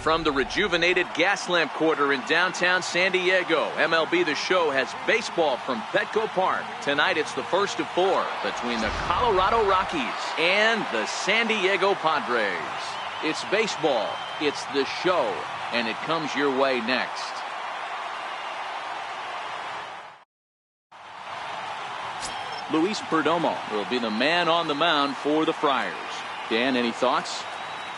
from the rejuvenated Gaslamp Quarter in downtown San Diego, MLB The Show has baseball from Petco Park. Tonight it's the first of 4 between the Colorado Rockies and the San Diego Padres. It's baseball, it's The Show, and it comes your way next. Luis Perdomo will be the man on the mound for the Friars. Dan, any thoughts?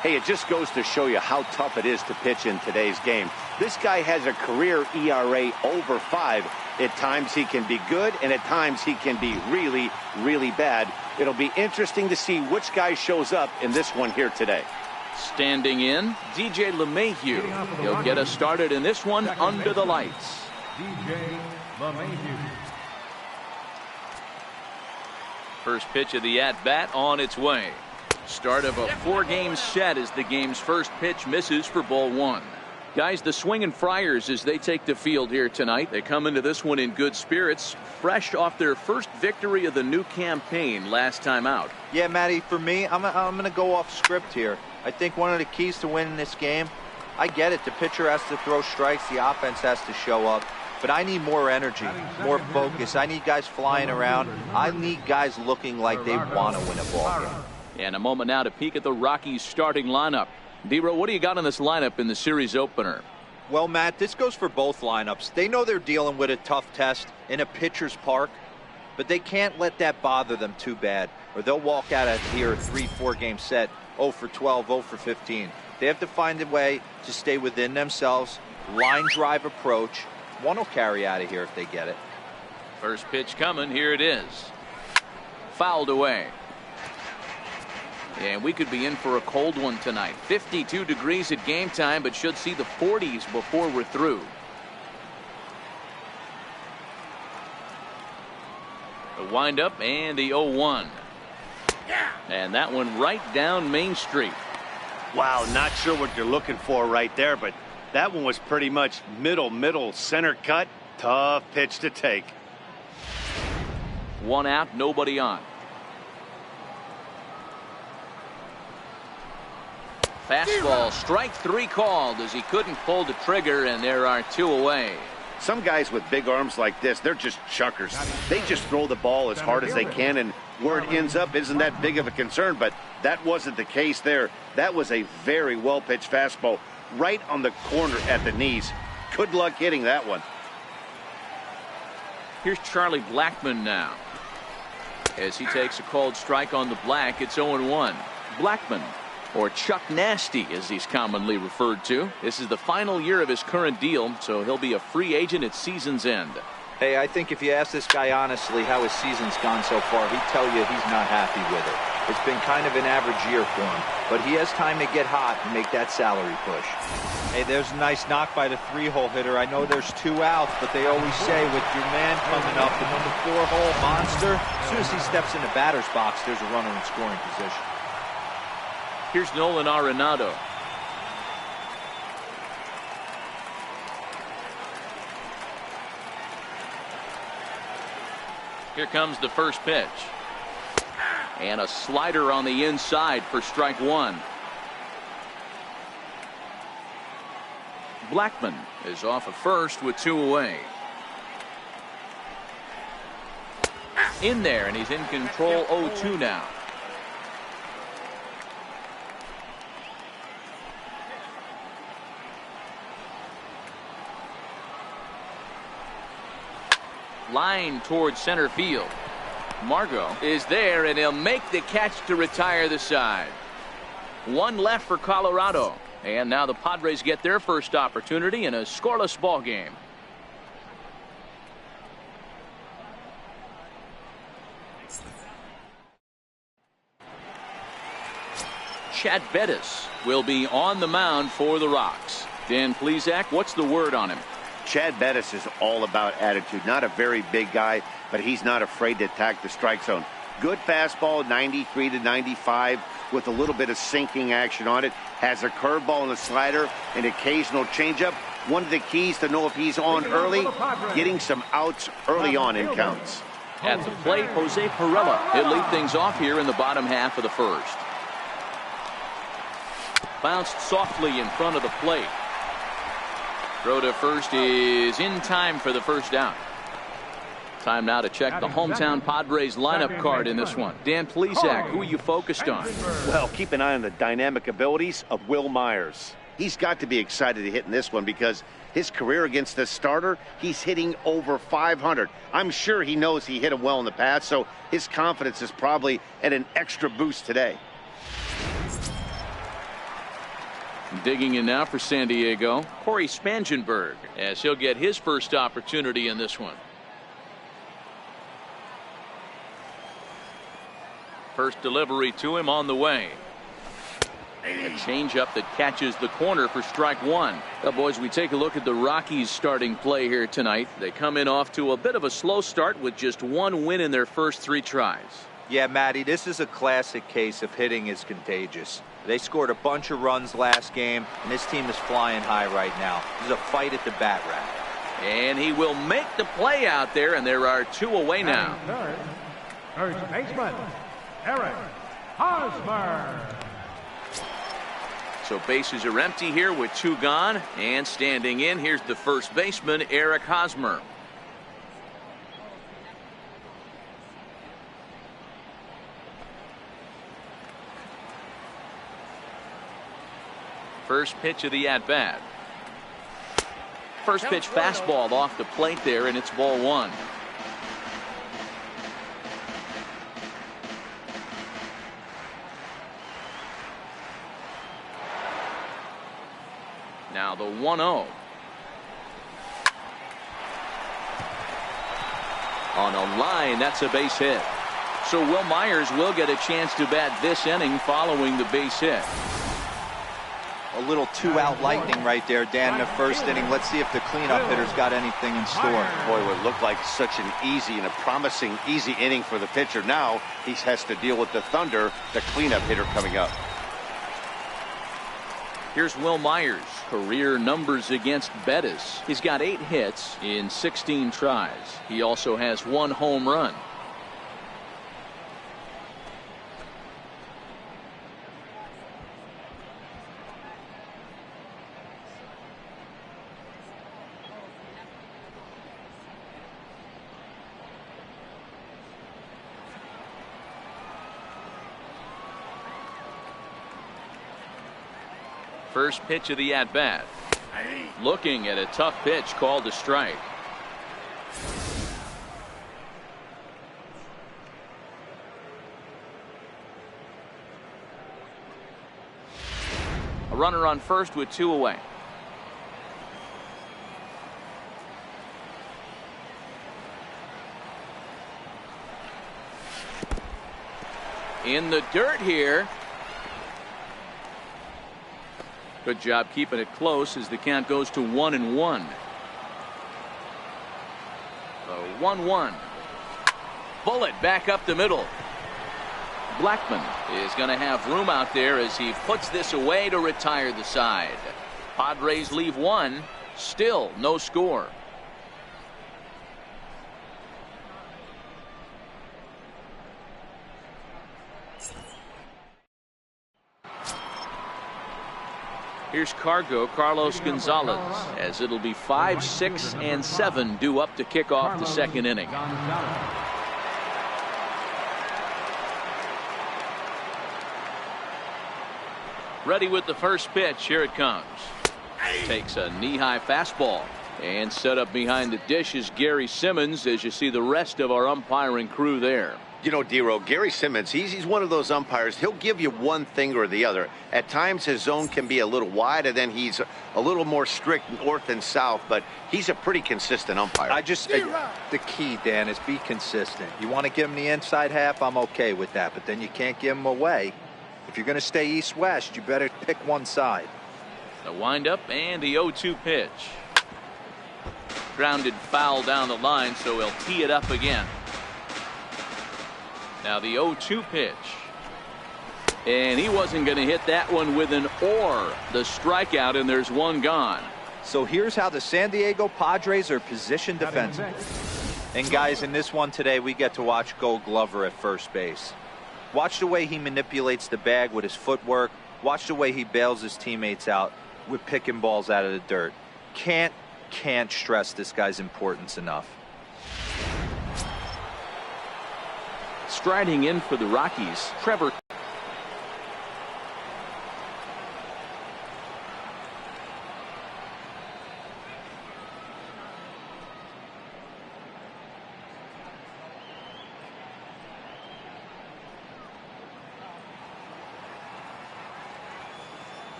Hey, it just goes to show you how tough it is to pitch in today's game. This guy has a career ERA over 5. At times he can be good, and at times he can be really, really bad. It'll be interesting to see which guy shows up in this one here today. Standing in, DJ LeMahieu. He'll get us started in this one under the lights. DJ LeMahieu. First pitch of the at-bat on its way. Start of a 4-game set as the game's first pitch misses for ball 1. Guys, the swinging Friars as they take the field here tonight. They come into this one in good spirits, fresh off their first victory of the new campaign last time out. Yeah, Matty, for me, I'm going to go off script here. I think one of the keys to winning this game, I get it, the pitcher has to throw strikes, the offense has to show up. But I need more energy, more focus. I need guys flying around. I need guys looking like they want to win a ball game. And a moment now to peek at the Rockies starting lineup. D-Row, what do you got in this lineup in the series opener? Well, Matt, this goes for both lineups. They know they're dealing with a tough test in a pitcher's park, but they can't let that bother them too bad, or they'll walk out of here a 3-4 game set, 0 for 12, 0 for 15. They have to find a way to stay within themselves, line drive approach. One will carry out of here if they get it. First pitch coming. Here it is. Fouled away. And we could be in for a cold one tonight. 52 degrees at game time, but should see the 40s before we're through. The windup and the 0-1. And that one right down Main Street. Wow, not sure what you're looking for right there, but that one was pretty much middle center cut. Tough pitch to take. 1 out, nobody on. Fastball, strike 3 called as he couldn't pull the trigger, and there are 2 away. Some guys with big arms like this, they're just chuckers. They just throw the ball as hard as they can, and where it ends up isn't that big of a concern, but that wasn't the case there. That was a very well-pitched fastball right on the corner at the knees. Good luck hitting that one. Here's Charlie Blackmon now. As he takes a called strike on the black, it's 0-1. Blackmon, or Chuck Nasty as he's commonly referred to. This is the final year of his current deal, so he'll be a free agent at season's end. Hey, I think if you ask this guy honestly how his season's gone so far, he'd tell you he's not happy with it. It's been kind of an average year for him, but he has time to get hot and make that salary push. Hey, there's a nice knock by the 3-hole hitter. I know there's 2 outs, but they always say with your man coming up, the number 4-hole monster, as soon as he steps in the batter's box, there's a runner in scoring position. Here's Nolan Arenado. Here comes the first pitch. And a slider on the inside for strike 1. Blackmon is off at first with 2 away. In there, and he's in control. 0-2 now. Line towards center field. Margot is there, and he'll make the catch to retire the side. 1 left for Colorado, and now the Padres get their first opportunity in a scoreless ball game. Chad Bettis will be on the mound for the Rocks. Dan Plesac, what's the word on him? Chad Bettis is all about attitude. Not a very big guy, but he's not afraid to attack the strike zone. Good fastball, 93 to 95, with a little bit of sinking action on it. Has a curveball and a slider, an occasional changeup. One of the keys to know if he's on early, getting some outs early on in counts. At the plate, Jose Pirela. He'll lead things off here in the bottom half of the first. Bounced softly in front of the plate. Throw to first is in time for the first down. Time now to check the hometown Padres lineup card in this one. Dan Plesac, who are you focused on? Well, keep an eye on the dynamic abilities of Will Myers. He's got to be excited to hit in this one because his career against the starter, he's hitting over 500. I'm sure he knows he hit him well in the past, so his confidence is probably at an extra boost today. Digging in now for San Diego, Corey Spangenberg, as he'll get his first opportunity in this one. First delivery to him on the way. A changeup that catches the corner for strike one. Well, boys, we take a look at the Rockies starting play here tonight. They come in off to a bit of a slow start with just one win in their first 3 tries. Yeah, Matty, this is a classic case of hitting is contagious. They scored a bunch of runs last game, and this team is flying high right now. There's a fight at the bat rack. And he will make the play out there, and there are 2 away now. First baseman, Eric Hosmer. So bases are empty here with 2 gone, and standing in, here's the first baseman, Eric Hosmer. First pitch of the at-bat. First pitch fastball off the plate there, and it's ball 1. Now the 1-0. On a line, that's a base hit. So Will Myers will get a chance to bat this inning following the base hit. A little 2-out lightning right there, Dan, in the first inning. Let's see if the cleanup hitter's got anything in store. Boy, it would look like such an easy and a promising easy inning for the pitcher. Now he has to deal with the Thunder, the cleanup hitter coming up. Here's Will Myers. Career numbers against Bettis. He's got 8 hits in 16 tries. He also has 1 home run. First pitch of the at-bat. Looking at a tough pitch called a strike. A runner on first with 2 away. In the dirt here. Good job keeping it close as the count goes to 1-1. The 1-1. Bullet back up the middle. Blackman is going to have room out there as he puts this away to retire the side. Padres leave 1. Still no score. Here's Carlos Gonzalez, as it'll be 5, 6, and 7 due up to kick off the second inning. Ready with the first pitch. Here it comes. Takes a knee-high fastball. And set up behind the dish is Gary Simmons, as you see the rest of our umpiring crew there. You know, D-Row, Gary Simmons, he's one of those umpires. He'll give you one thing or the other. At times his zone can be a little wide, and then he's a little more strict north and south, but he's a pretty consistent umpire. The key, Dan, is be consistent. You want to give him the inside half, I'm okay with that, but then you can't give him away. If you're going to stay east-west, you better pick one side. The windup and the 0-2 pitch. Grounded foul down the line, so he'll tee it up again. Now the 0-2 pitch. And he wasn't going to hit that one with an or. The strikeout, and there's 1 gone. So here's how the San Diego Padres are positioned defensively. And guys, in this one today, we get to watch Gold Glover at first base. Watch the way he manipulates the bag with his footwork. Watch the way he bails his teammates out with picking balls out of the dirt. Can't stress this guy's importance enough. Striding in for the Rockies, Trevor.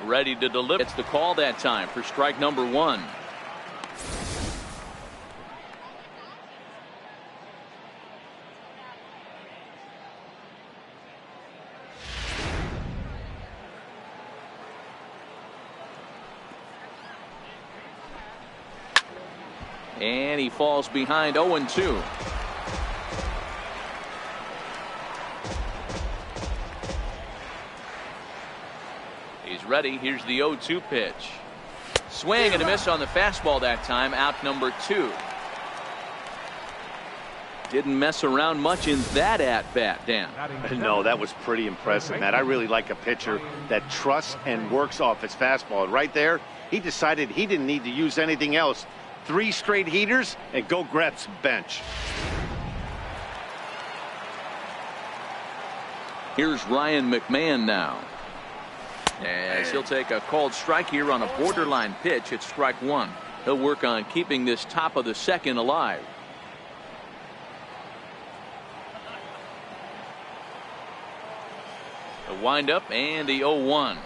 Ready to deliver. It's the call that time for strike number 1. And he falls behind 0-2. He's ready. Here's the 0-2 pitch. Swing and a miss on the fastball that time. Out number 2. Didn't mess around much in that at-bat, Dan. No, that was pretty impressive, Matt. I really like a pitcher that trusts and works off his fastball. Right there, he decided he didn't need to use anything else. 3 straight heaters and go grab some bench. Here's Ryan McMahon now. As he'll take a called strike here on a borderline pitch. It's strike 1. He'll work on keeping this top of the second alive. The windup and the 0-1.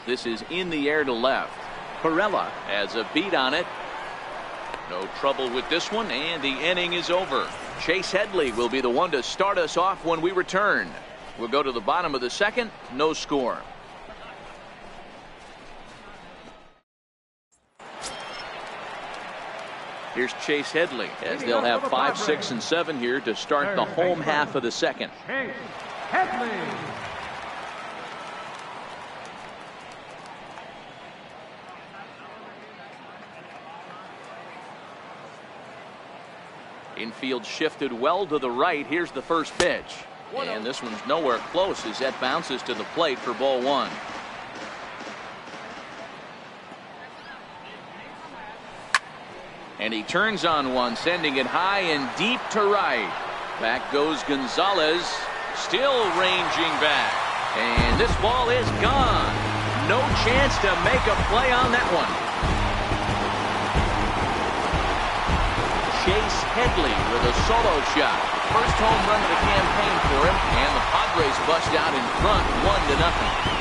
This is in the air to left. Perella has a beat on it. No trouble with this one, and the inning is over. Chase Headley will be the one to start us off when we return. We'll go to the bottom of the second. No score. Here's Chase Headley as they'll have 5, 6, and 7 here to start the home half of the second. Chase Headley. Infield shifted well to the right. Here's the first pitch. And this one's nowhere close as that bounces to the plate for ball 1. And he turns on one, sending it high and deep to right. Back goes Gonzalez, still ranging back. And this ball is gone. No chance to make a play on that one. Chase Headley with a solo shot. First home run of the campaign for him, and the Padres bust out in front 1-0.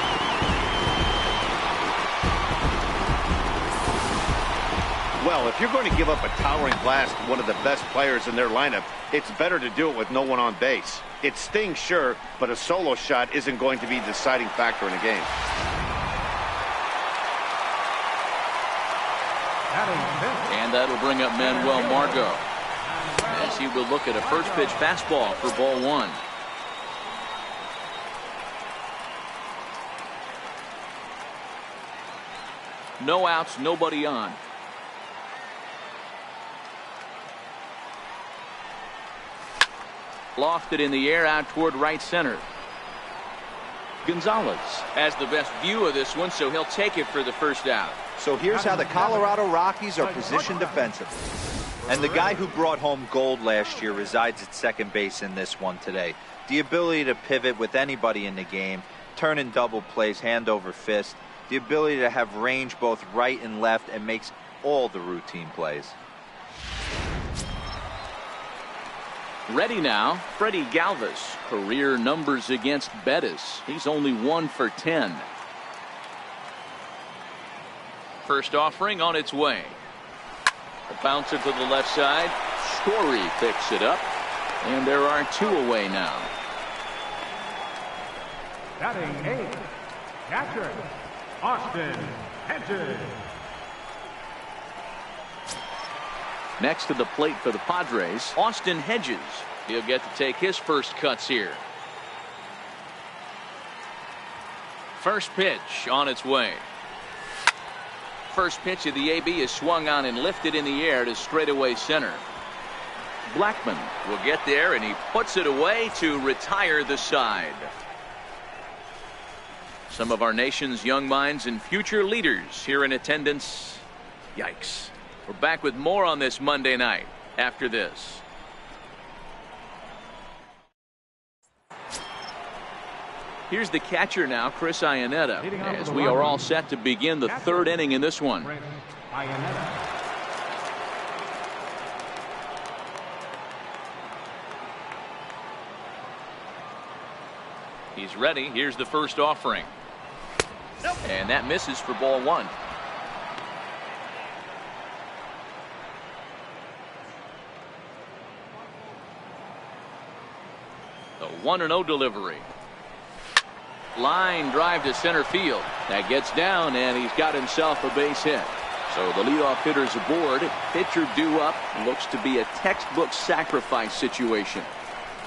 Well, if you're going to give up a towering blast to one of the best players in their lineup, it's better to do it with no one on base. It stings, sure, but a solo shot isn't going to be the deciding factor in a game. And that'll bring up Manuel Margot as he will look at a first pitch fastball for ball 1. No outs, nobody on. Lofted in the air out toward right center. Gonzalez has the best view of this one, so he'll take it for the first out. So here's how the Colorado Rockies are positioned defensively. And the guy who brought home gold last year resides at second base in this one today. The ability to pivot with anybody in the game, turn in double plays, hand over fist. The ability to have range both right and left, and makes all the routine plays. Ready now, Freddie Galvis. Career numbers against Bettis. He's only 1 for 10. First offering on its way. A bouncer to the left side. Story picks it up. And there are 2 away now. Batting 8, catcher, Austin Hedges. Next to the plate for the Padres, Austin Hedges. He'll get to take his first cuts here. First pitch on its way. First pitch of the AB is swung on and lifted in the air to straightaway center. Blackman will get there, and he puts it away to retire the side. Some of our nation's young minds and future leaders here in attendance. Yikes. We're back with more on this Monday night after this. Here's the catcher now, Chris Iannetta, as we are all set to begin the third inning in this one. He's ready. Here's the first offering. And that misses for ball one. The 1-0 delivery. Line drive to center field. That gets down, and he's got himself a base hit. So the leadoff hitter's aboard. Pitcher due up. Looks to be a textbook sacrifice situation.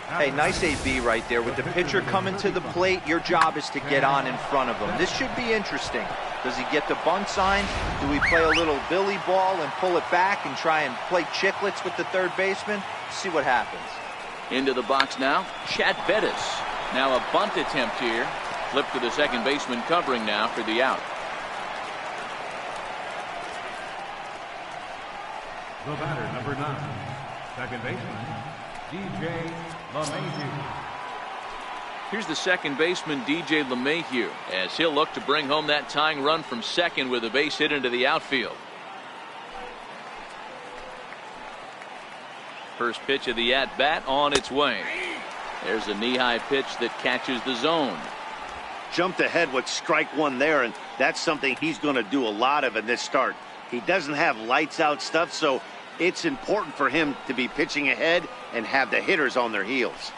Hey, nice AB right there. With the pitcher coming to the plate, your job is to get on in front of him. This should be interesting. Does he get the bunt sign? Do we play a little billy ball and pull it back and try and play chicklets with the third baseman? See what happens. Into the box now, Chad Bettis. Now a bunt attempt here. Flip to the second baseman covering now for the out. The batter, number 9, second baseman, DJ LeMahieu. Here's the second baseman, DJ LeMahieu, as he'll look to bring home that tying run from second with a base hit into the outfield. First pitch of the at-bat on its way. There's a knee-high pitch that catches the zone. Jumped ahead with strike one there, and that's something he's going to do a lot of in this start. He doesn't have lights out stuff, so it's important for him to be pitching ahead and have the hitters on their heels.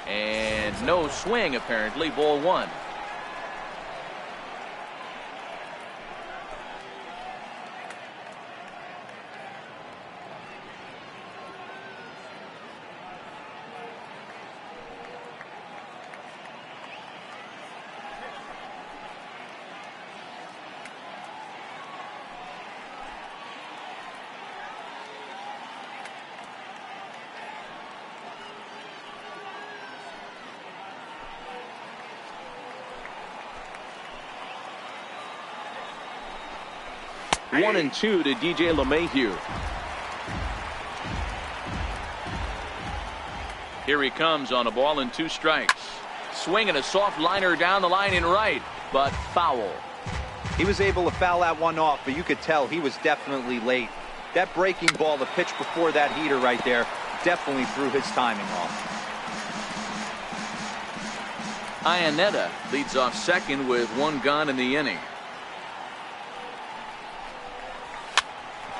And no swing, apparently. Ball one. One and two to DJ LeMahieu. Here he comes on a ball and 2 strikes. Swinging a soft liner down the line in right, but foul. He was able to foul that one off, but you could tell he was definitely late. That breaking ball, the pitch before that heater right there, definitely threw his timing off. Iannetta leads off second with 1 gone in the inning.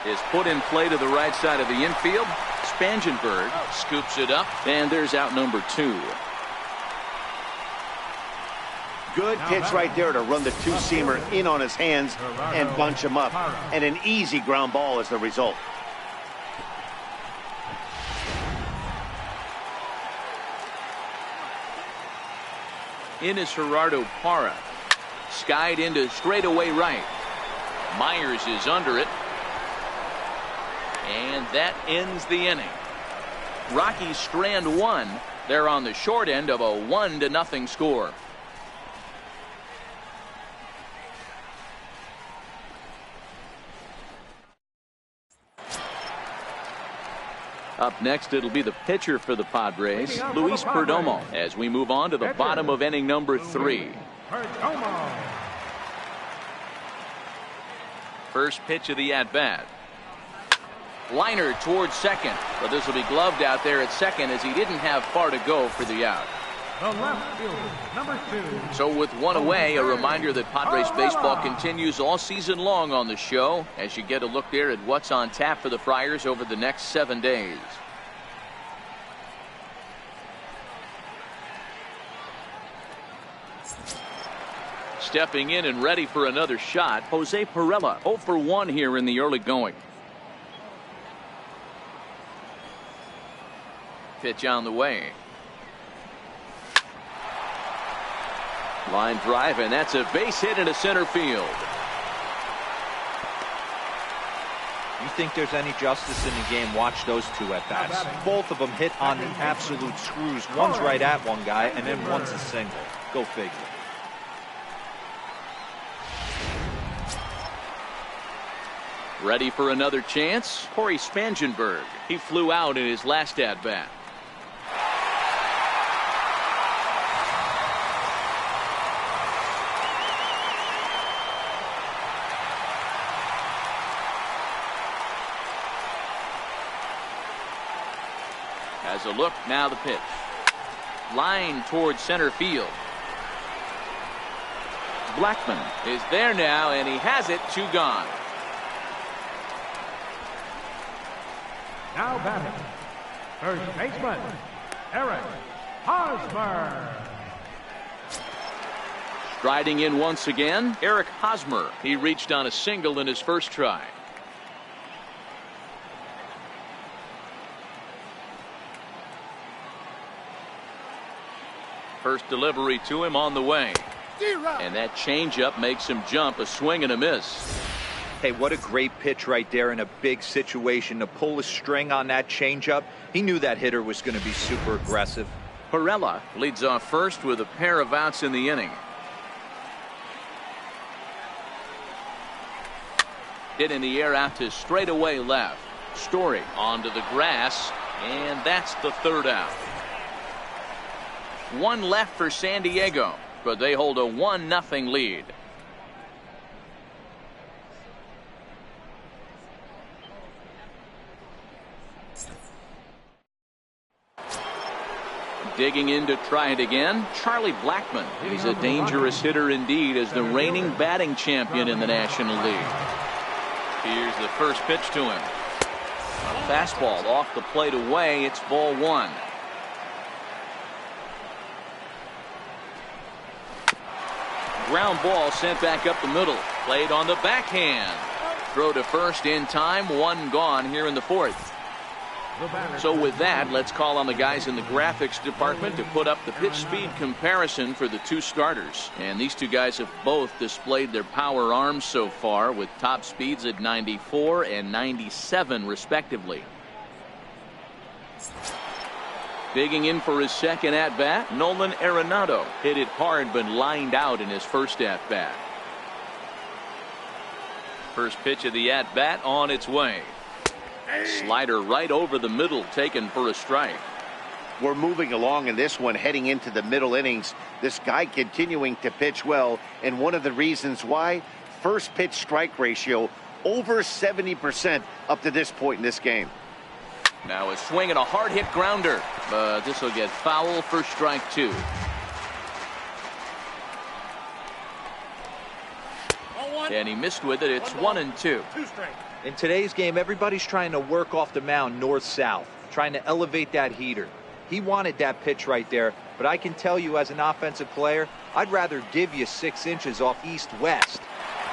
Is put in play to the right side of the infield. Spangenberg scoops it up, and there's out number 2. Good pitch right there to run the two-seamer in on his hands and bunch him up. And an easy ground ball as the result. In is Gerardo Parra. Skied into straightaway right. Myers is under it. And that ends the inning. Rockies strand 1. They're on the short end of a 1-0 score. Up next, it'll be the pitcher for the Padres, Luis Perdomo, as we move on to the bottom of inning number 3. First pitch of the at-bat. Liner towards second, but this will be gloved out there at second as he didn't have far to go for the out. The left fielder, number 2. So with 1 away, a reminder that Padres baseball continues all season long on the show as you get a look there at what's on tap for the Friars over the next 7 days. Stepping in and ready for another shot, Jose Pirela, 0 for 1 here in the early going. Pitch on the way. Line drive, and that's a base hit into center field. You think there's any justice in the game? Watch those 2 at-bats. Both of them hit on the absolute screws. One's right at one guy, and then one's a single. Go figure. Ready for another chance? Corey Spangenberg. He flew out in his last at-bat. As a look, now the pitch. Line towards center field. Blackman is there now, and he has it. 2 gone. Now batting, first baseman, Eric Hosmer. Striding in once again, Eric Hosmer. He reached on a single in his first try. First delivery to him on the way. And that changeup makes him jump. A swing and a miss. Hey, what a great pitch right there in a big situation to pull a string on that changeup. He knew that hitter was going to be super aggressive. Perella leads off first with a pair of outs in the inning. Hit in the air out to straightaway left. Story onto the grass, and that's the 3rd out. 1 left for San Diego, but they hold a 1-0 lead. Digging in to try it again, Charlie Blackman. He's a dangerous hitter indeed as the reigning batting champion in the National League. Here's the first pitch to him. A fastball off the plate away. It's ball 1. Ground ball sent back up the middle. Played on the backhand. Throw to first in time. 1 gone here in the 4th. So with that, let's call on the guys in the graphics department to put up the pitch speed comparison for the 2 starters. And these 2 guys have both displayed their power arms so far with top speeds at 94 and 97 respectively. Digging in for his second at-bat, Nolan Arenado hit it hard but lined out in his first at-bat. First pitch of the at-bat on its way. Slider right over the middle, taken for a strike. We're moving along in this one, heading into the middle innings. This guy continuing to pitch well, and one of the reasons why, first pitch strike ratio over 70% up to this point in this game. Now a swing and a hard hit grounder, but this will get foul for strike 2. And he missed with it. It's 1-2. In today's game, everybody's trying to work off the mound north-south, trying to elevate that heater. He wanted that pitch right there, but I can tell you as an offensive player, I'd rather give you 6 inches off east-west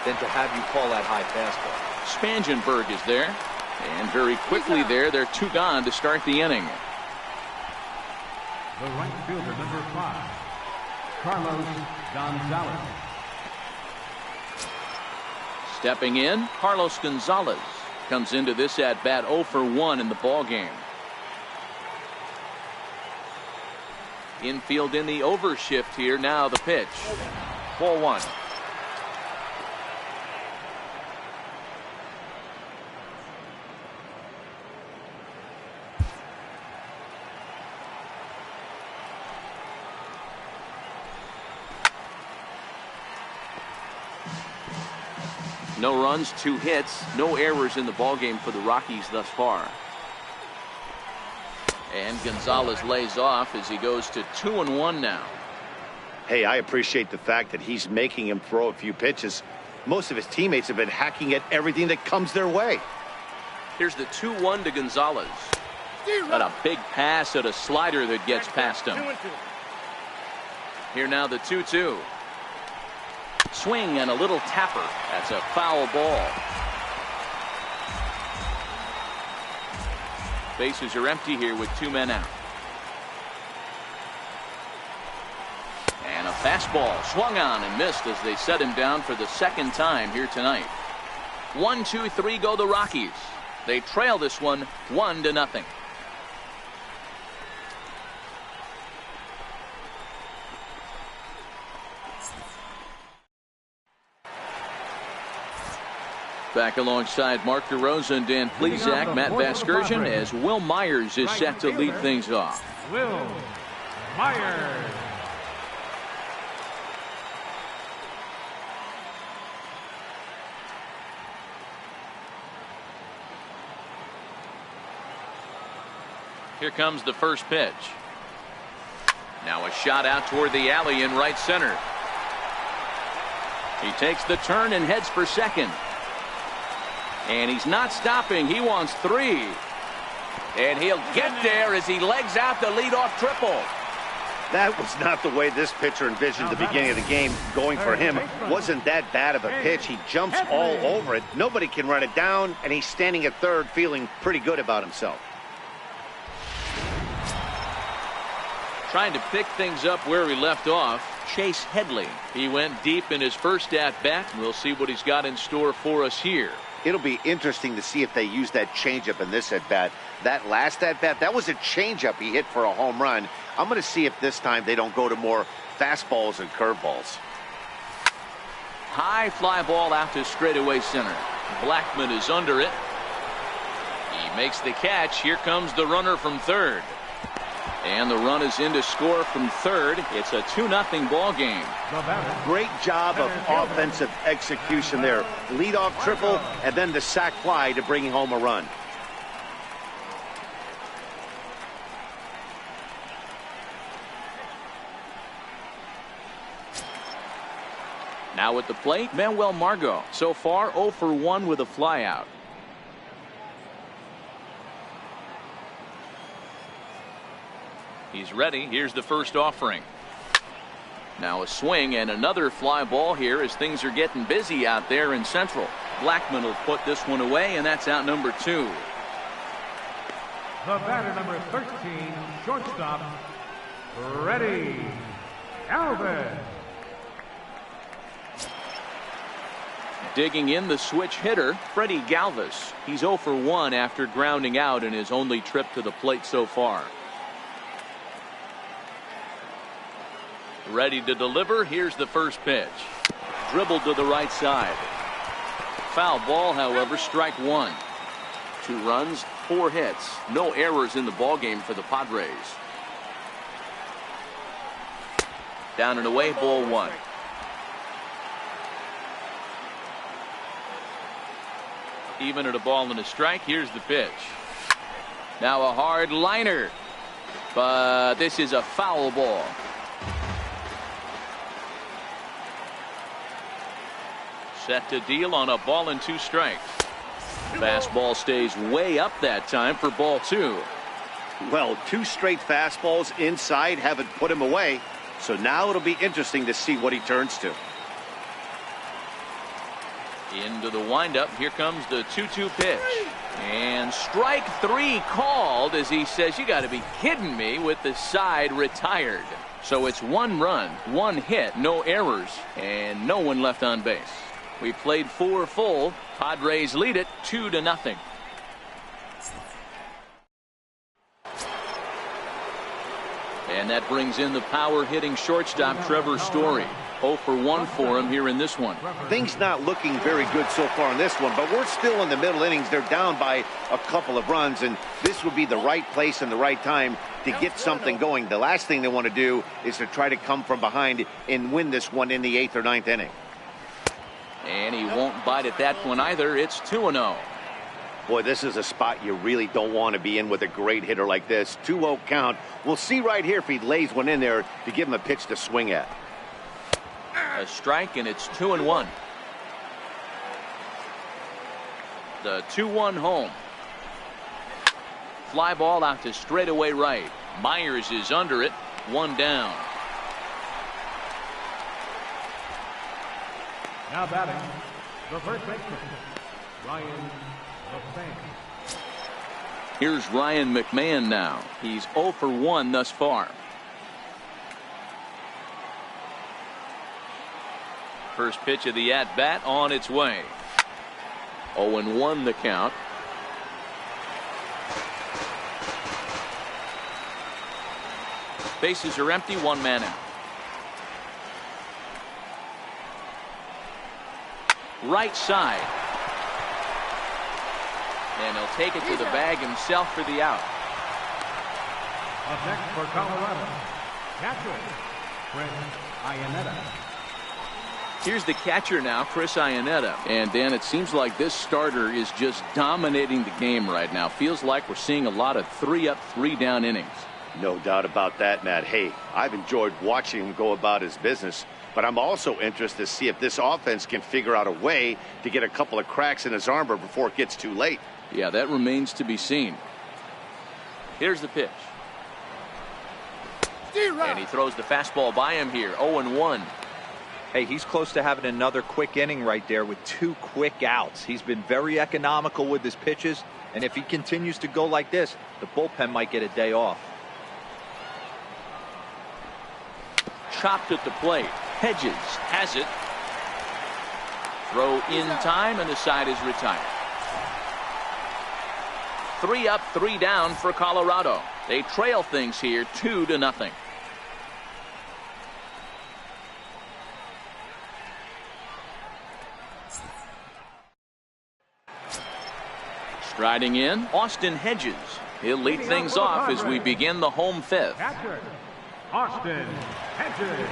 than to have you call that high fastball. Spangenberg is there, and very quickly there, they're 2 gone to start the inning. The right fielder, number 5, Carlos Gonzalez. Stepping in, Carlos Gonzalez comes into this at-bat 0 for 1 in the ballgame. Infield in the overshift here. Now the pitch. Ball 1. No runs, 2 hits, no errors in the ballgame for the Rockies thus far. And Gonzalez lays off as he goes to 2-1 now. Hey, I appreciate the fact that he's making him throw a few pitches. Most of his teammates have been hacking at everything that comes their way. Here's the 2-1 to Gonzalez. And a big pass at a slider that gets past him. Here now the 2-2. Swing and a little tapper. That's a foul ball. Bases are empty here with 2 men out. And a fastball swung on and missed as they set him down for the 2nd time here tonight. 1, 2, 3 go the Rockies. They trail this one 1-0. Back alongside Mark DeRosa and Dan Plesac, Matt Vasgersian, as Will Myers is set to lead things off. Will Myers. Here comes the first pitch. Now a shot out toward the alley in right center. He takes the turn and heads for second. And he's not stopping. He wants 3. And he'll get there as he legs out the leadoff triple. That was not the way this pitcher envisioned the beginning of the game. Going for him wasn't that bad of a pitch. He jumps all over it. Nobody can run it down, and he's standing at third feeling pretty good about himself. Trying to pick things up where he left off, Chase Headley. He went deep in his first at-bat. We'll see what he's got in store for us here. It'll be interesting to see if they use that changeup in this at-bat. That last at-bat, that was a changeup he hit for a home run. I'm going to see if this time they don't go to more fastballs and curveballs. High fly ball out to straightaway center. Blackman is under it. He makes the catch. Here comes the runner from third. And the run is in to score from third. It's a 2-0 ball game. Great job of offensive execution there. Leadoff triple and then the sac fly to bring home a run. Now at the plate, Manuel Margot. So far 0 for 1 with a flyout. He's ready. Here's the first offering. Now a swing and another fly ball here as things are getting busy out there in Central. Blackman will put this one away, and that's out number 2. The batter, number 13, shortstop, Freddie Galvis. Digging in the switch hitter, Freddie Galvis. He's 0 for 1 after grounding out in his only trip to the plate so far. Ready to deliver. Here's the first pitch. Dribbled to the right side. Foul ball, however, strike 1. 2 runs, 4 hits. No errors in the ball game for the Padres. Down and away, ball 1. Even at a ball and a strike. Here's the pitch. Now a hard liner. But this is a foul ball. Set to deal on a ball and 2 strikes. Fastball stays way up that time for ball 2. Well, 2 straight fastballs inside haven't put him away. So now it'll be interesting to see what he turns to. Into the windup. Here comes the 2-2 pitch. And strike 3 called as he says, "You got to be kidding me," with the side retired. So it's 1 run, 1 hit, no errors, and no one left on base. We played 4 full. Padres lead it 2-0. And that brings in the power hitting shortstop Trevor Story. 0 for 1 for him here in this one. Things not looking very good so far in this one, but we're still in the middle innings. They're down by a couple of runs, and this would be the right place and the right time to get something going. The last thing they want to do is to try to come from behind and win this one in the 8th or 9th inning. And he won't bite at that one either. It's 2-0. Boy, this is a spot you really don't want to be in with a great hitter like this. 2-0 count. We'll see right here if he lays one in there to give him a pitch to swing at. A strike, and it's 2-1. The 2-1 home. Fly ball out to straightaway right. Myers is under it. 1 down. Now batting, the first baseman, Ryan McMahon. Here's Ryan McMahon now. He's 0 for 1 thus far. First pitch of the at-bat on its way. 0-1 the count. Bases are empty, 1 man out. Right side. And he'll take it to the bag himself for the out. Up next for Colorado, catcher, Chris Iannetta. Here's the catcher now, Chris Iannetta. And Dan, it seems like this starter is just dominating the game right now. Feels like we're seeing a lot of 3-up, 3-down innings. No doubt about that, Matt. Hey, I've enjoyed watching him go about his business, but I'm also interested to see if this offense can figure out a way to get a couple of cracks in his armor before it gets too late. Yeah, that remains to be seen. Here's the pitch. And he throws the fastball by him here. 0-1. Hey, he's close to having another quick inning right there with 2 quick outs. He's been very economical with his pitches, and if he continues to go like this, the bullpen might get a day off. Chopped at the plate. Hedges has it. Throw in time, and the side is retired. 3 up, 3 down for Colorado. They trail things here 2-0. Striding in, Austin Hedges. He'll lead things off as we begin the home 5th. Catcher, Austin Hedges.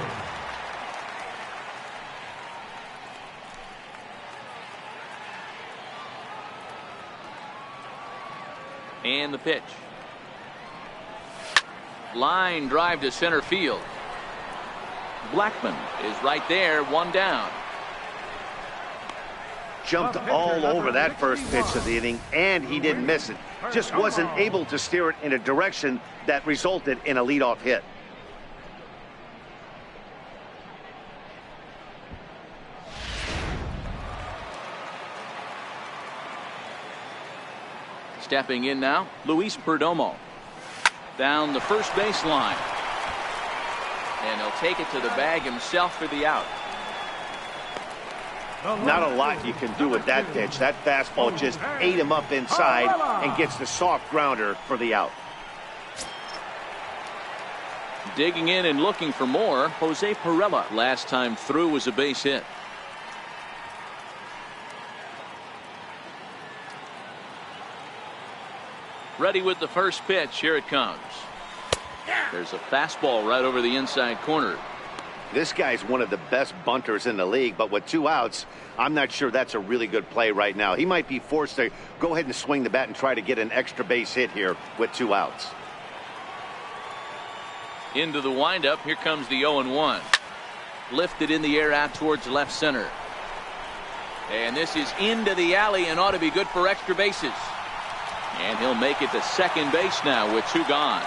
And the pitch. Line drive to center field. Blackman is right there, 1 down. Jumped all over that first pitch of the inning, and he didn't miss it. Just wasn't able to steer it in a direction that resulted in a leadoff hit. Stepping in now, Luis Perdomo. Down the first base line. And he'll take it to the bag himself for the out. Not a lot you can do with that pitch. That fastball just ate him up inside and gets the soft grounder for the out. Digging in and looking for more, Jose Pirela. Last time through was a base hit. Ready with the first pitch. Here it comes. There's a fastball right over the inside corner. This guy's one of the best bunters in the league, but with 2 outs, I'm not sure that's a really good play right now. He might be forced to go ahead and swing the bat and try to get an extra base hit here with 2 outs. Into the windup. Here comes the 0-1. Lifted in the air out towards left center. And this is into the alley and ought to be good for extra bases. And he'll make it to second base now with 2 gone.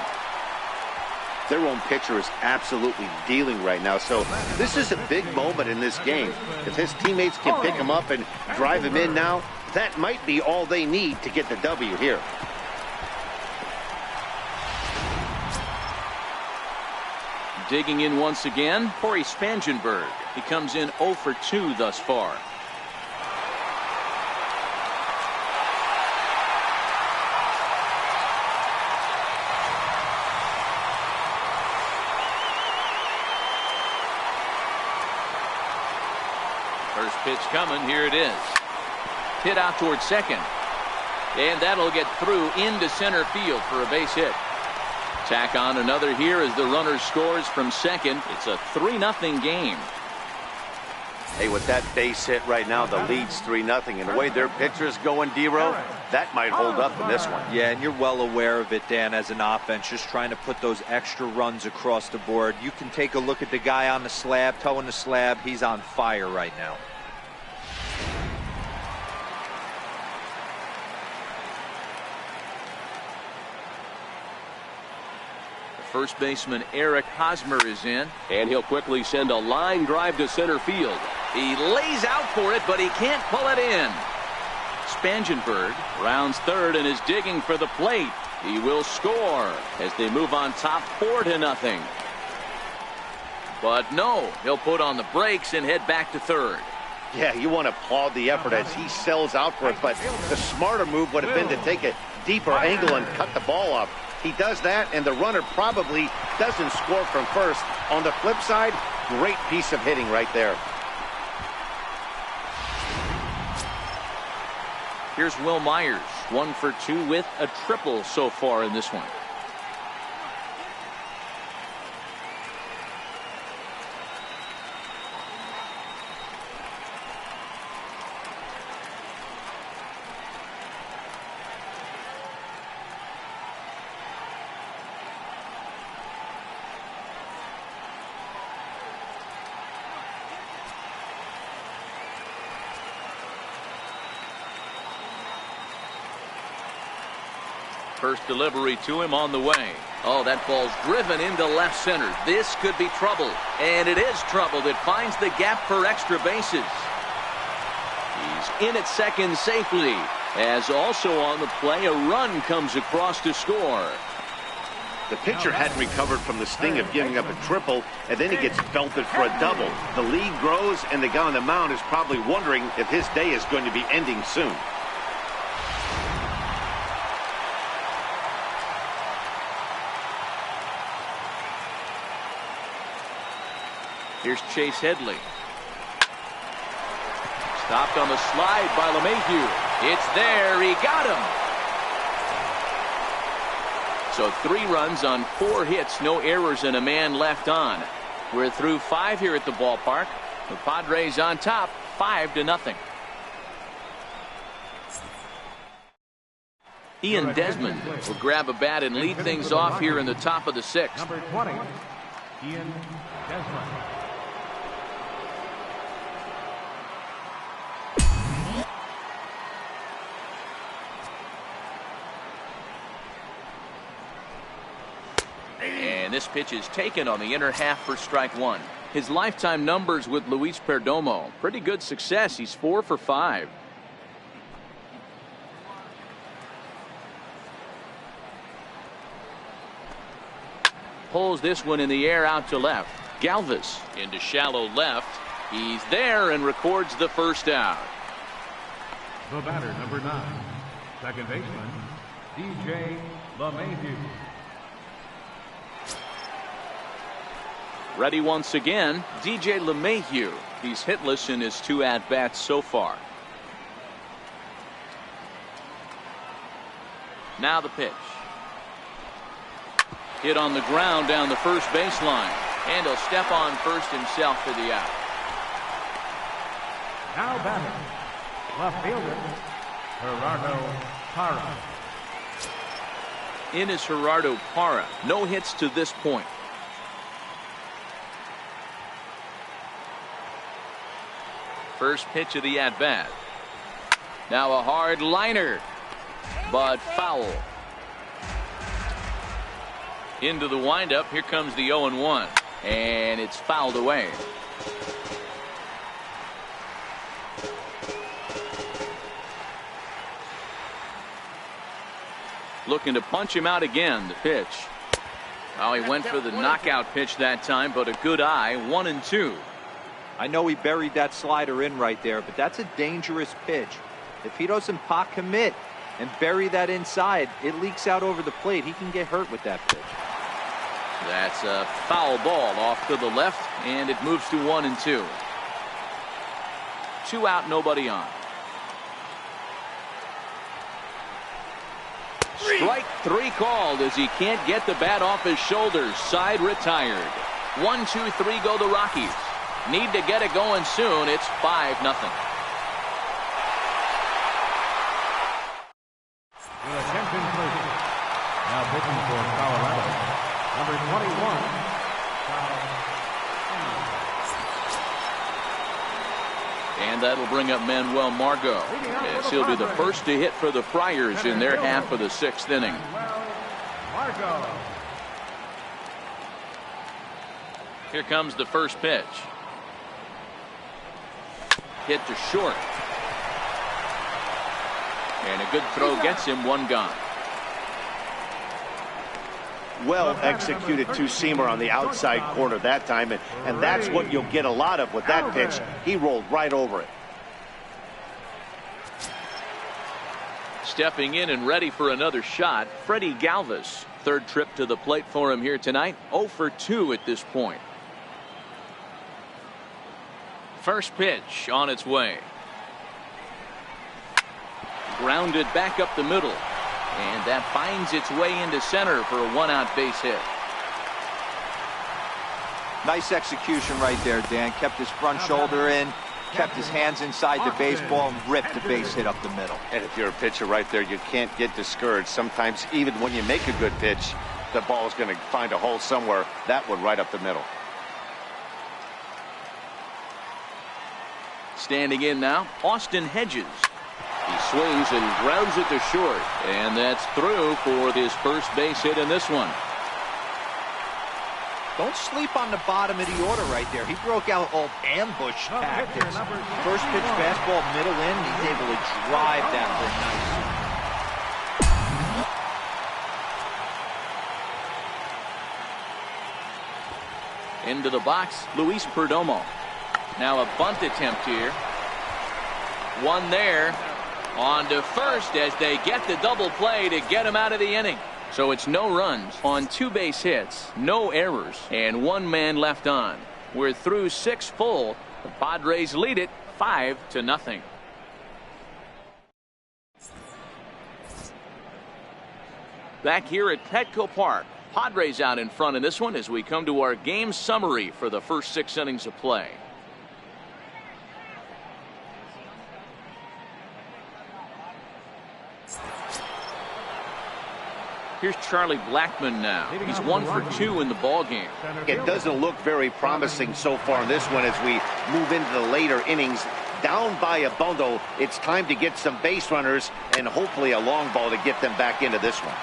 Their own pitcher is absolutely dealing right now, so this is a big moment in this game. If his teammates can pick him up and drive him in now, that might be all they need to get the W here. Digging in once again, Corey Spangenberg. He comes in 0 for 2 thus far. First pitch coming. Here it is. Hit out towards second. And that'll get through into center field for a base hit. Tack on another here as the runner scores from second. It's a 3-0 game. Hey, with that base hit right now, the lead's 3-0. And the way their pitcher's going, D-Row, that might hold up in this one. Yeah, and you're well aware of it, Dan, as an offense, just trying to put those extra runs across the board. You can take a look at the guy on the slab, toeing the slab. He's on fire right now. First baseman Eric Hosmer is in, and he'll quickly send a line drive to center field. He lays out for it, but he can't pull it in. Spangenberg rounds third and is digging for the plate. He will score as they move on top 4-0. But no, he'll put on the brakes and head back to third. Yeah, you want to applaud the effort as he sells out for it, but the smarter move would have been to take a deeper angle and cut the ball off. He does that, and the runner probably doesn't score from first. On the flip side, great piece of hitting right there. Here's Will Myers. 1 for 2 with a triple so far in this one. First delivery to him on the way. Oh, that ball's driven into left center. This could be trouble. And it is trouble that finds the gap for extra bases. He's in at second safely. As also on the play, a run comes across to score. The pitcher hadn't recovered from the sting of giving up a triple, and then he gets belted for a double. The lead grows, and the guy on the mound is probably wondering if his day is going to be ending soon. Here's Chase Headley. Stopped on the slide by LeMahieu. It's there. He got him. So 3 runs on 4 hits, no errors, and a man left on. We're through 5 here at the ballpark. The Padres on top, 5-0. Ian Desmond will grab a bat and lead things off here in the top of the 6th. Number 20, Ian Desmond. And this pitch is taken on the inner half for strike 1. His lifetime numbers with Luis Perdomo. Pretty good success. He's 4 for 5. Pulls this one in the air out to left. Galvis into shallow left. He's there and records the first out. The batter, number 9, second baseman, DJ LeMahieu. Ready once again, DJ LeMahieu. He's hitless in his 2 at-bats so far. Now the pitch. Hit on the ground down the first baseline. And he'll step on first himself for the out. Now batting, left fielder, Gerardo Parra. In is Gerardo Parra. No hits to this point. First pitch of the at-bat. Now a hard liner, but foul. Into the windup. Here comes the 0-1, and it's fouled away. Looking to punch him out again. The pitch. Oh, he went for the knockout pitch that time, but a good eye. 1-2. I know he buried that slider in right there, but that's a dangerous pitch. If he doesn't pot commit and bury that inside, it leaks out over the plate. He can get hurt with that pitch. That's a foul ball off to the left, and it moves to 1-2. 2 out, nobody on. Strike 3 called as he can't get the bat off his shoulders. Side retired. 1-2-3 go the Rockies. Need to get it going soon. It's 5-0. With attention, please. Now pitching for Colorado, number 21. And that'll bring up Manuel Margot, as he'll be the first to hit for the Friars in their half of the 6th inning. Margot. Here comes the first pitch. Hit to short. And a good throw gets him 1 gone. Well executed 2-seamer on the outside corner that time, and that's what you'll get a lot of with that pitch. He rolled right over it. Stepping in and ready for another shot, Freddie Galvis. 3rd trip to the plate for him here tonight. 0 for 2 at this point. First pitch on its way. Grounded back up the middle. And that finds its way into center for a one-out base hit. Nice execution right there, Dan. Kept his front shoulder in, kept his hands inside the baseball, and ripped the base hit up the middle. And if you're a pitcher right there, you can't get discouraged. Sometimes even when you make a good pitch, the ball is going to find a hole somewhere. That one right up the middle. Standing in now, Austin Hedges. He swings and grounds it to short. And that's through for his first base hit in this one. Don't sleep on the bottom of the order right there. He broke out old ambush tactics. First pitch fastball, middle in. He's able to drive that for a nice. Into the box, Luis Perdomo. Now a bunt attempt here. One there. On to first as they get the double play to get him out of the inning. So it's no runs on 2 base hits, no errors, and 1 man left on. We're through 6 full. The Padres lead it 5-0. Back here at Petco Park, Padres out in front in this one as we come to our game summary for the first 6 innings of play. Here's Charlie Blackmon now. He's 1 for 2 in the ball game. It doesn't look very promising so far in this one as we move into the later innings. Down by a bundle, it's time to get some base runners and hopefully a long ball to get them back into this one.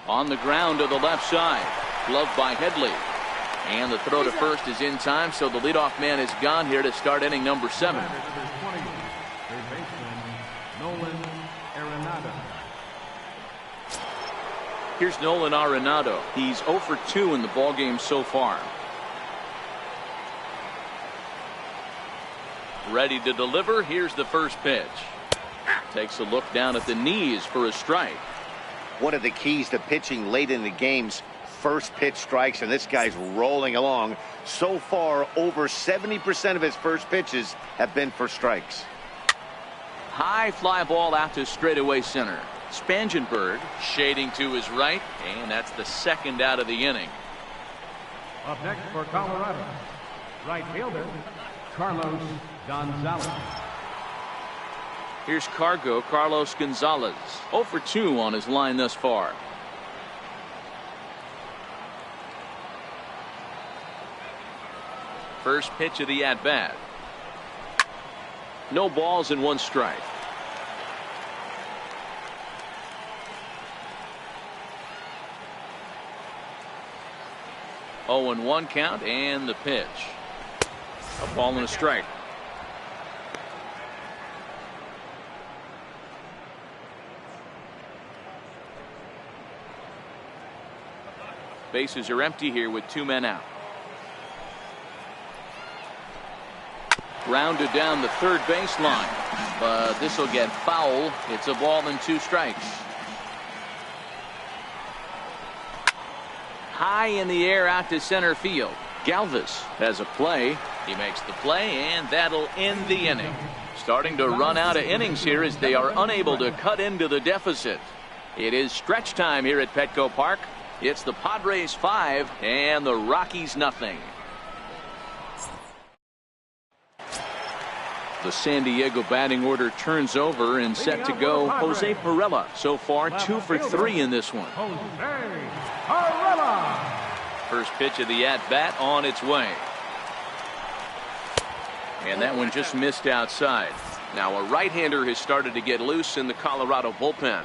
On the ground to the left side. Gloved by Headley. And the throw to first is in time, so the leadoff man is gone here to start inning number 7. Here's Nolan Arenado. He's 0 for 2 in the ballgame so far. Ready to deliver. Here's the first pitch. Takes a look down at the knees for a strike. One of the keys to pitching late in the game's first pitch strikes, and this guy's rolling along. So far, over 70% of his first pitches have been for strikes. High fly ball out to straightaway center. Spangenberg shading to his right, and that's the second out of the inning. Up next for Colorado, right fielder Carlos Gonzalez. Here's Carlos Gonzalez. 0 for 2 on his line thus far. First pitch of the at-bat. No balls and 1 strike. Oh, and 1 count, and the pitch. A ball and a strike. Bases are empty here with 2 men out. Grounded down the third baseline, but this will get foul. It's a ball and 2 strikes. High in the air out to center field. Galvis has a play. He makes the play, and that'll end the inning. Starting to run out of innings here as they are unable to cut into the deficit. It is stretch time here at Petco Park. It's the Padres 5 and the Rockies nothing. The San Diego batting order turns over and set to go. Jose Pirela so far 2 for 3 in this one. Jose Pirela. First pitch of the at-bat on its way. And that one just missed outside. Now a right-hander has started to get loose in the Colorado bullpen.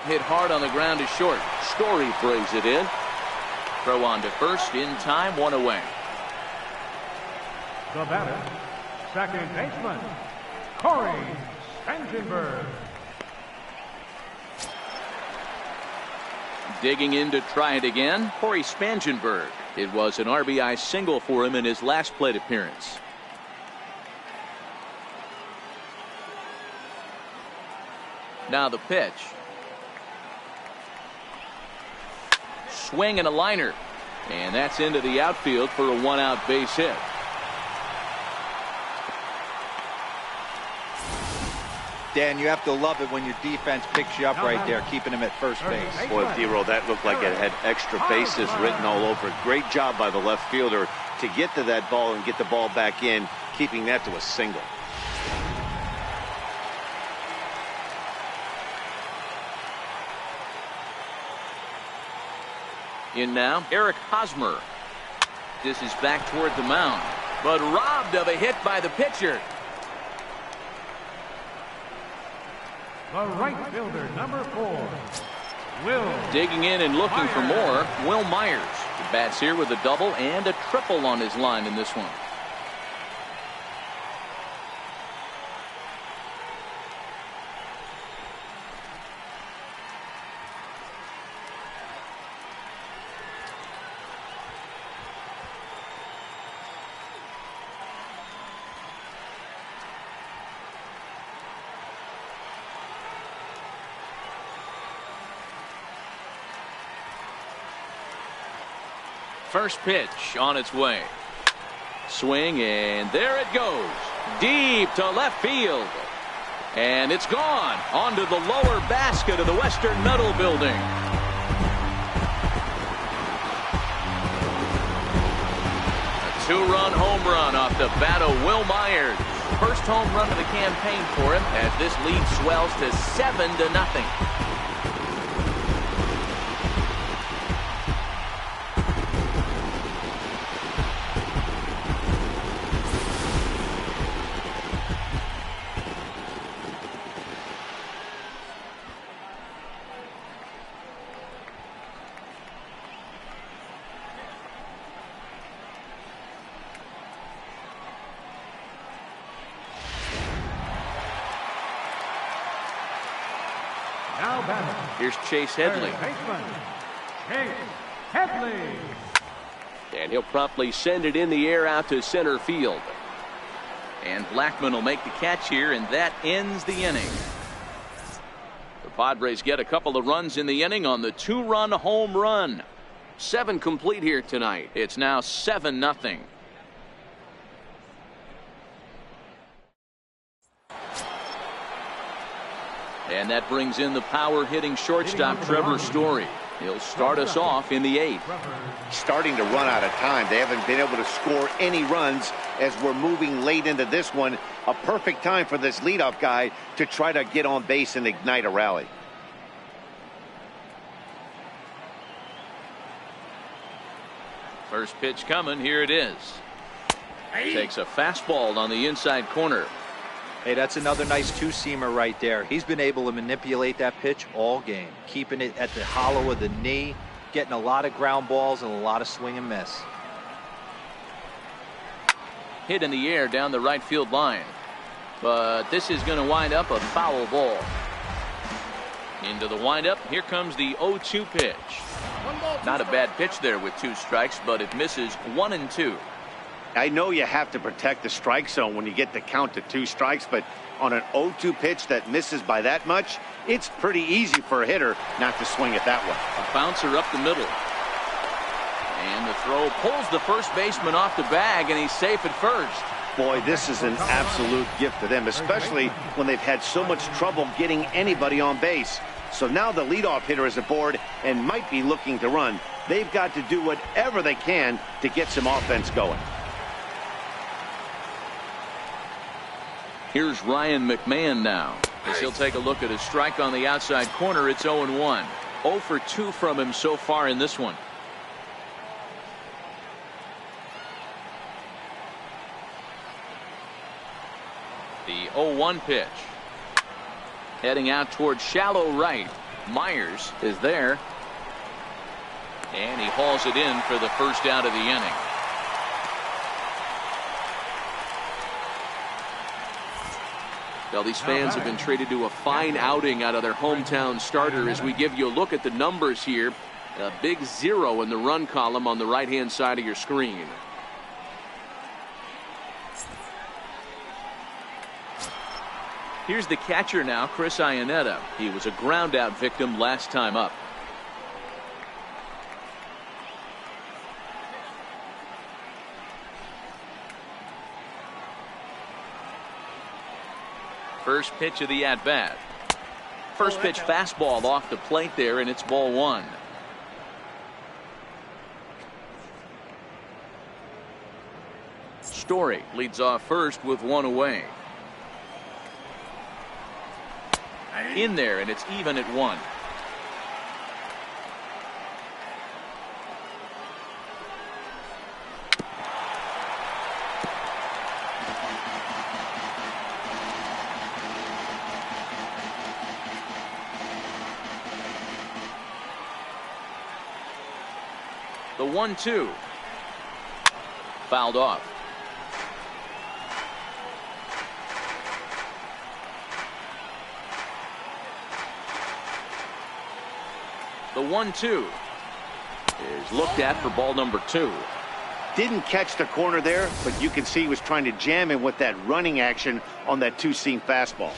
Hit hard on the ground to short. Story brings it in. Throw on to first in time, 1 away. The batter, second baseman, Corey Spangenberg. Digging in to try it again, Corey Spangenberg. It was an RBI single for him in his last plate appearance. Now the pitch. Swing and a liner. And that's into the outfield for a one-out base hit. Dan, you have to love it when your defense picks you up right there, keeping him at first base. Boy, D-Roll, that looked like it had extra bases written all over it. Great job by the left fielder to get to that ball and get the ball back in, keeping that to a single. In now, Eric Hosmer. This is back toward the mound, but robbed of a hit by the pitcher. The right fielder, number 4, Will. Digging in and looking for more, Will Myers. He bats here with a double and a triple on his line in this one. First pitch on its way. Swing, and there it goes. Deep to left field. And it's gone onto the lower basket of the Western Metal Building. A two-run home run off the bat of Will Myers. First home run of the campaign for him as this lead swells to 7-0. Now batting. Here's Chase Headley. Chase Headley. And he'll promptly send it in the air out to center field. And Blackman will make the catch here, and that ends the inning. The Padres get a couple of runs in the inning on the two-run home run. 7 complete here tonight. It's now 7-0. And that brings in the power-hitting shortstop Trevor Story. He'll start us off in the 8th. Starting to run out of time. They haven't been able to score any runs as we're moving late into this one. A perfect time for this leadoff guy to try to get on base and ignite a rally. First pitch coming. Here it is. Takes a fastball on the inside corner. Hey, that's another nice two-seamer right there. He's been able to manipulate that pitch all game, keeping it at the hollow of the knee, getting a lot of ground balls and a lot of swing and miss. Hit in the air down the right field line. But this is going to wind up a foul ball. Into the windup. Here comes the 0-2 pitch. Not a bad pitch there with 2 strikes, but it misses 1-2. I know you have to protect the strike zone when you get the count to 2 strikes, but on an 0-2 pitch that misses by that much, it's pretty easy for a hitter not to swing at that one. A bouncer up the middle. And the throw pulls the first baseman off the bag, and he's safe at first. Boy, this is an absolute gift to them, especially when they've had so much trouble getting anybody on base. So now the leadoff hitter is aboard and might be looking to run. They've got to do whatever they can to get some offense going. Here's Ryan McMahon now, as he'll take a look at a strike on the outside corner. It's 0-1. 0 for 2 from him so far in this one. The 0-1 pitch. Heading out toward shallow right. Myers is there. And he hauls it in for the first out of the inning. Well, these fans have been treated to a fine outing out of their hometown starter as we give you a look at the numbers here. A big 0 in the run column on the right-hand side of your screen. Here's the catcher now, Chris Iannetta. He was a ground-out victim last time up. First pitch of the at-bat. First pitch fastball off the plate there, and it's ball 1. Story leads off first with 1 away. In there, and it's even at 1. The 1-2. Fouled off. The 1-2 is looked at for ball number 2. Didn't catch the corner there, but you can see he was trying to jam him with that running action on that two-seam fastball.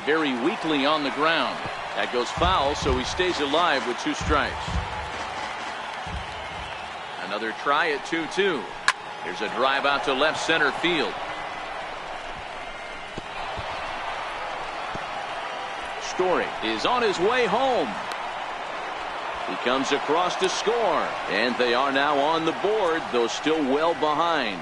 Very weakly on the ground. That goes foul, so he stays alive with 2 strikes. Another try at 2-2. Here's a drive out to left center field. Story is on his way home. He comes across to score, and they are now on the board, though still well behind.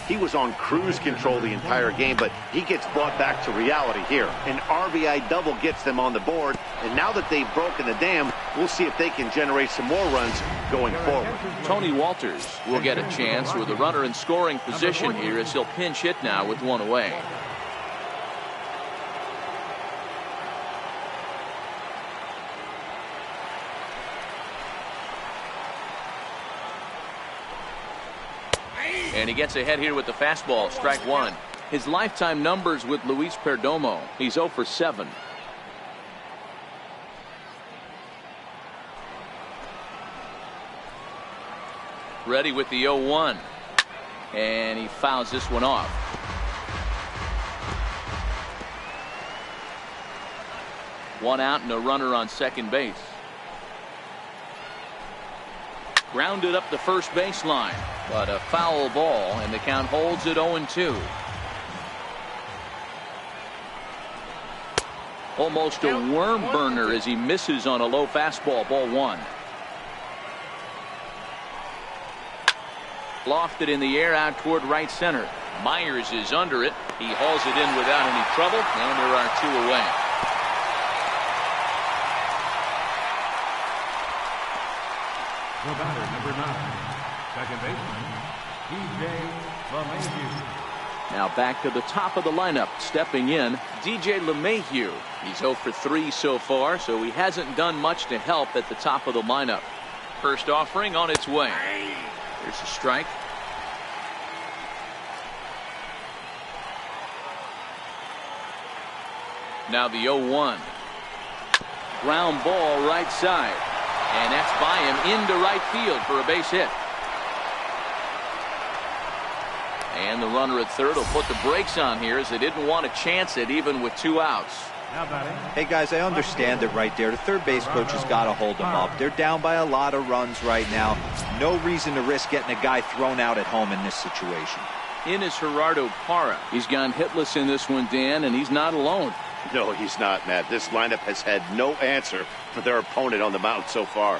He was on cruise control the entire game, but he gets brought back to reality here. An RBI double gets them on the board, and now that they've broken the dam, we'll see if they can generate some more runs going forward. Tony Walters will get a chance with a runner in scoring position here as he'll pinch hit now with 1 away. And he gets ahead here with the fastball, strike 1. His lifetime numbers with Luis Perdomo. He's 0 for 7. Ready with the 0-1. And he fouls this one off. One out and a runner on second base. Grounded up the first baseline, but a foul ball, and the count holds at 0-2. Almost a worm burner as he misses on a low fastball, ball 1. Lofted in the air out toward right center. Myers is under it. He hauls it in without any trouble, and there are 2 away. The batter, number 9, second baseman, DJ LeMahieu. Now back to the top of the lineup, stepping in, DJ LeMahieu. He's 0 for 3 so far, so he hasn't done much to help at the top of the lineup. First offering on its way. Here's a strike. Now the 0-1. Ground ball right side. And that's by him into right field for a base hit. And the runner at third will put the brakes on here as they didn't want to chance it even with 2 outs. Hey guys, I understand it right there. The third base coach has got to hold them up. They're down by a lot of runs right now. No reason to risk getting a guy thrown out at home in this situation. In is Gerardo Parra. He's gone hitless in this one, Dan, and he's not alone. No, he's not, Matt. This lineup has had no answer for their opponent on the mound so far.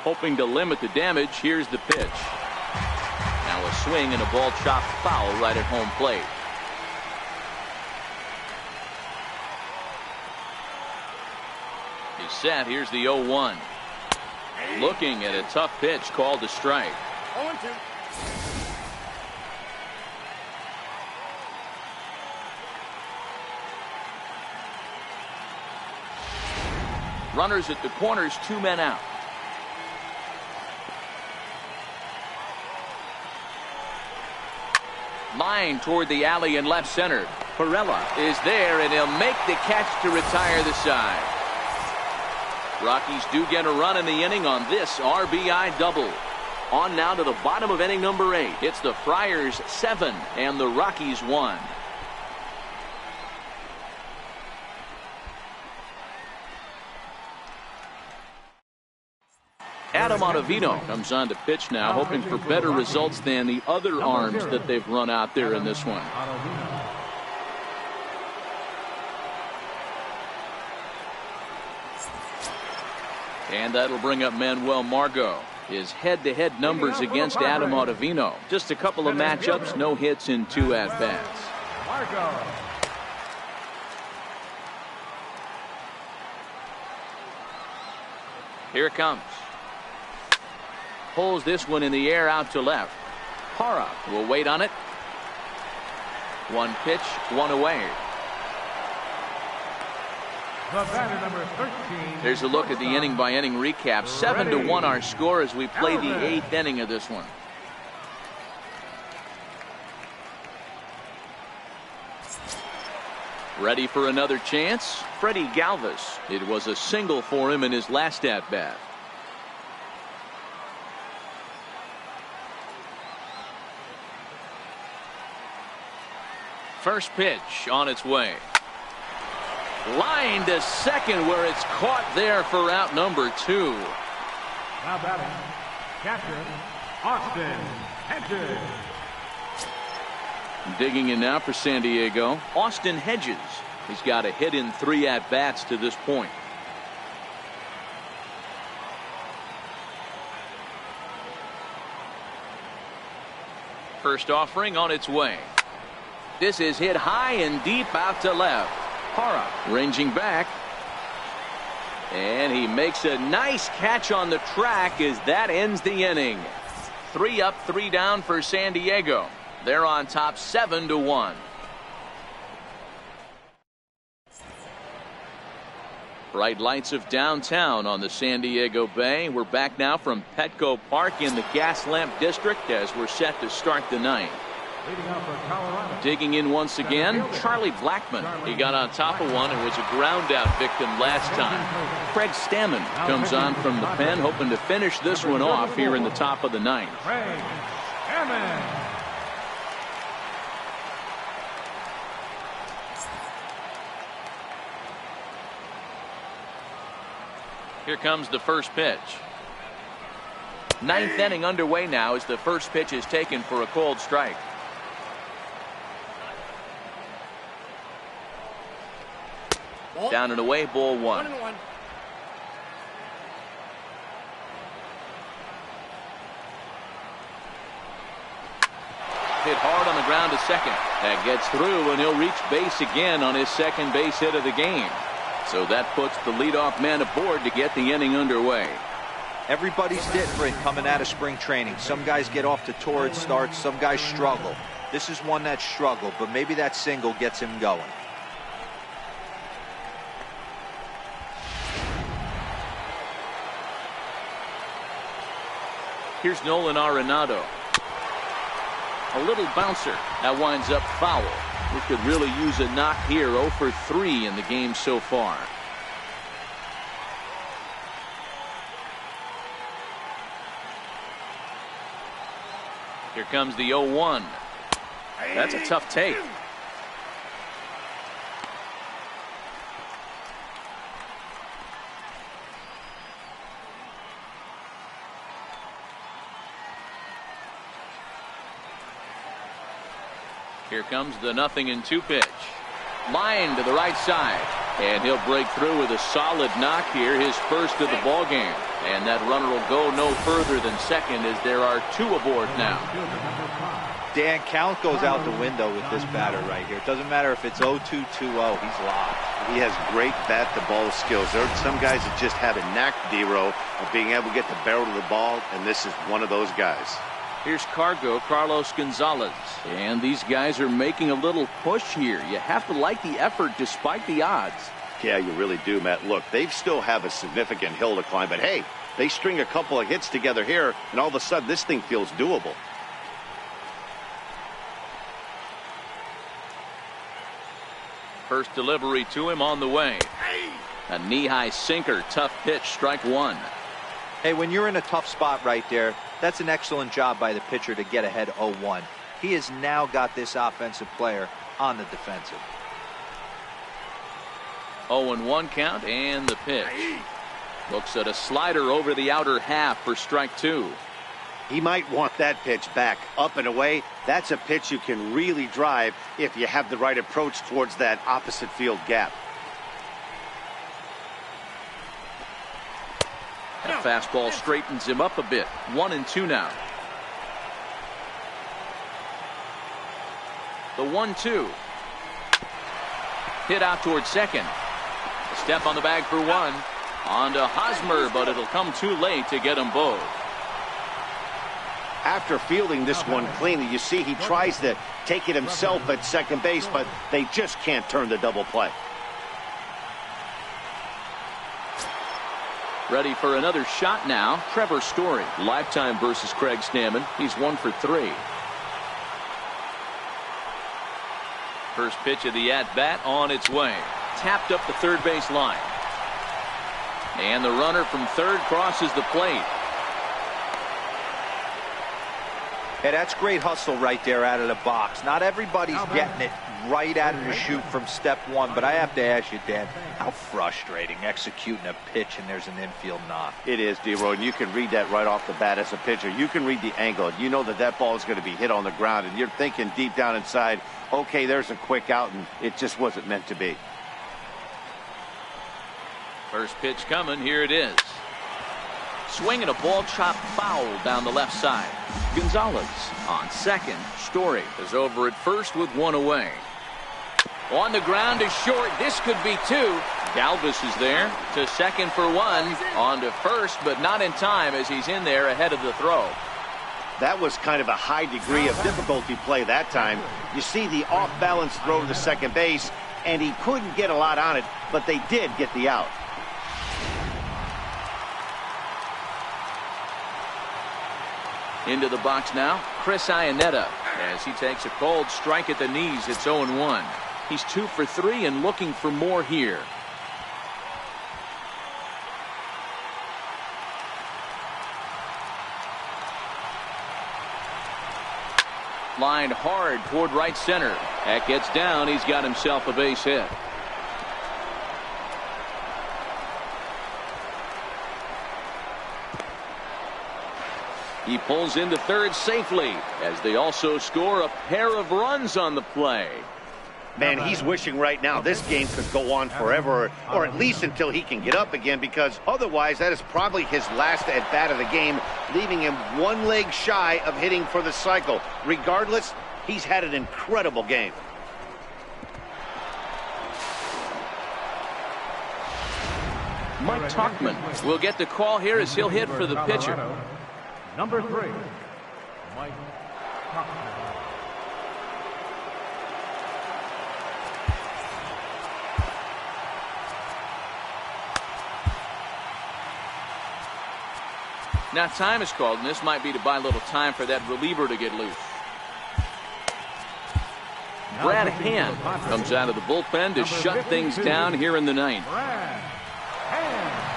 Hoping to limit the damage, here's the pitch. Now a swing and a ball chopped foul right at home plate. is set. Here's the 0-1. Looking at a tough pitch called to strike. 0-2. Runners at the corners, 2 men out. Line toward the alley in left center. Perella is there, and he'll make the catch to retire the side. Rockies do get a run in the inning on this RBI double. On now to the bottom of inning number 8. It's the Friars 7 and the Rockies 1. Adam Ottavino comes on to pitch now, hoping for better results than the other arms that they've run out there in this one. And that'll bring up Manuel Margot. His head-to-head numbers against Adam Ottavino. Just a couple of matchups, no hits in 2 at-bats. Here it comes. Pulls this one in the air out to left. Parra will wait on it. 1 pitch, 1 away. There's a look at the inning-by-inning recap. 7-1 our score as we play the 8th inning of this one. Ready for another chance? Freddie Galvis. It was a single for him in his last at-bat. First pitch on its way. Line to second, where it's caught there for out number 2. Now batting, catcher, Austin Hedges. Digging in now for San Diego, Austin Hedges. He's got a hit in 3 at-bats to this point. First offering on its way. This is hit high and deep out to left. Parra ranging back. And he makes a nice catch on the track as that ends the inning. 3 up, 3 down for San Diego. They're on top 7-1. Bright lights of downtown on the San Diego Bay. We're back now from Petco Park in the Gas Lamp District as we're set to start the 9th. Digging in once again, Charlie Blackmon. He got on top of one and was a ground out victim last time. Craig Stammen comes on from the pen, hoping to finish this one off here in the top of the 9th. Craig Stammen. Here comes the first pitch. 9th inning underway now as the first pitch is taken for a cold strike. Down and away, ball 1. Hit hard on the ground to second. That gets through, and he'll reach base again on his second base hit of the game. So that puts the leadoff man aboard to get the inning underway. Everybody's different coming out of spring training. Some guys get off to torrid starts. Some guys struggle. This is one that struggled, but maybe that single gets him going. Here's Nolan Arenado. A little bouncer. That winds up foul. We could really use a knock here. 0 for 3 in the game so far. Here comes the 0-1. That's a tough take. Here comes the 0-2 pitch. Line to the right side. And he'll break through with a solid knock here, his first of the ball game. And that runner will go no further than second as there are 2 aboard now. Dan, count goes out the window with this batter right here. It doesn't matter if it's 0-2, 2-0. He's locked. He has great bat-to-ball skills. There are some guys that just have a knack, D-Row, of being able to get the barrel to the ball, and this is one of those guys. Here's Carlos Gonzalez. And these guys are making a little push here. You have to like the effort despite the odds. Yeah, you really do, Matt. Look, they still have a significant hill to climb, but hey, they string a couple of hits together here, and all of a sudden this thing feels doable. First delivery to him on the way. A knee-high sinker, tough pitch, strike one. Hey, when you're in a tough spot right there, that's an excellent job by the pitcher to get ahead 0-1. He has now got this offensive player on the defensive. 0-1 count and the pitch. Looks at a slider over the outer half for strike two. He might want that pitch back, up and away. That's a pitch you can really drive if you have the right approach towards that opposite field gap. That fastball straightens him up a bit. 1-2 now. The 1-2. Hit out towards second. A step on the bag for one. On to Hosmer, but it'll come too late to get them both. After fielding this one cleanly, you see he tries to take it himself at second base, but they just can't turn the double play. Ready for another shot now. Trevor Story. Lifetime versus Craig Stammen. He's 1 for 3. First pitch of the at-bat on its way. Tapped up the third base line. And the runner from third crosses the plate. Hey, that's great hustle right there out of the box. Not everybody's getting it right out of the chute from step one, but I have to ask you, Dan, how frustrating executing a pitch and there's an infield knock. It is, D-Roy, and you can read that right off the bat as a pitcher. You can read the angle. You know that that ball is going to be hit on the ground, and you're thinking deep down inside, okay, there's a quick out, and it just wasn't meant to be. First pitch coming. Here it is. Swinging a ball chopped foul down the left side. Gonzalez on second. Story is over at first with one away. On the ground to short. This could be two. Galvis is there to second for one. On to first, but not in time as he's in there ahead of the throw. That was kind of a high degree of difficulty play that time. You see the off-balance throw to second base, and he couldn't get a lot on it, but they did get the out. Into the box now, Chris Iannetta, as he takes a cold strike at the knees. It's 0-1. He's 2 for 3 and looking for more here. Lined hard toward right center. That gets down. He's got himself a base hit. He pulls into third safely as they also score a pair of runs on the play. Man, he's wishing right now this game could go on forever, or at least until he can get up again, because otherwise that is probably his last at-bat of the game, leaving him one leg shy of hitting for the cycle. Regardless, he's had an incredible game. Mike Tauchman will get the call here as he'll hit for the pitcher. Number 3, Mike Tauchman. Now time is called, and this might be to buy a little time for that reliever to get loose. Brad Hand comes out of the bullpen to shut things down here in the ninth. Brad Hand.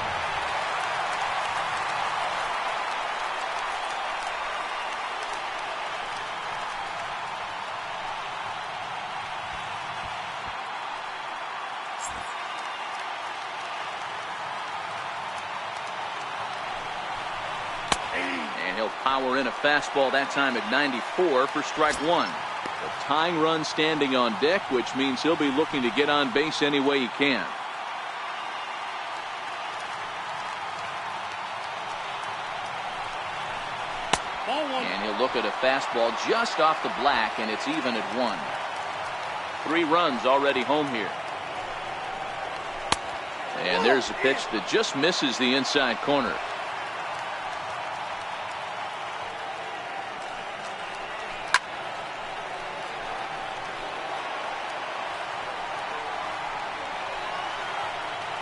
And he'll power in a fastball that time at 94 for strike one. The tying run standing on deck, which means he'll be looking to get on base any way he can. And he'll look at a fastball just off the black, and it's even at 1. 3 runs already home here. And there's a pitch that just misses the inside corner.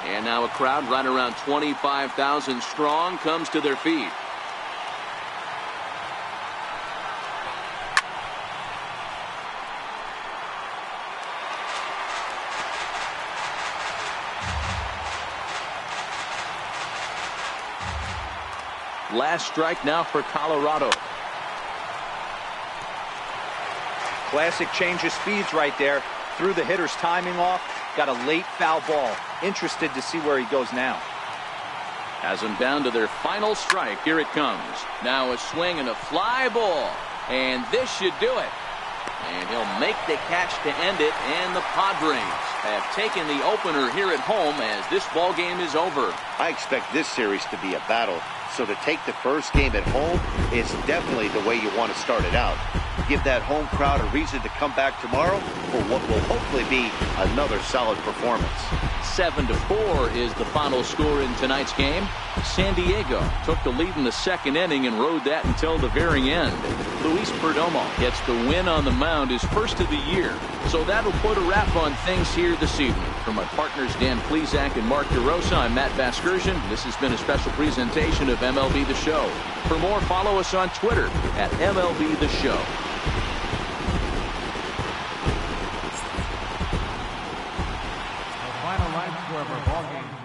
And now a crowd right around 25,000 strong comes to their feet. Last strike now for Colorado. Classic change of speeds right there. Threw the hitter's timing off. Got a late foul ball. Interested to see where he goes now. Has them down to their final strike. Here it comes. Now a swing and a fly ball. And this should do it. And he'll make the catch to end it. And the Padres have taken the opener here at home as this ball game is over. I expect this series to be a battle. So to take the first game at home is definitely the way you want to start it out. Give that home crowd a reason to come back tomorrow for what will hopefully be another solid performance. 7-4 is the final score in tonight's game. San Diego took the lead in the second inning and rode that until the very end. Luis Perdomo gets the win on the mound, his first of the year. So that'll put a wrap on things here this evening. For my partners Dan Plesac and Mark DeRosa, I'm Matt Vasgersian. This has been a special presentation of MLB The Show. For more, follow us on Twitter at MLB The Show. The final line score for ball game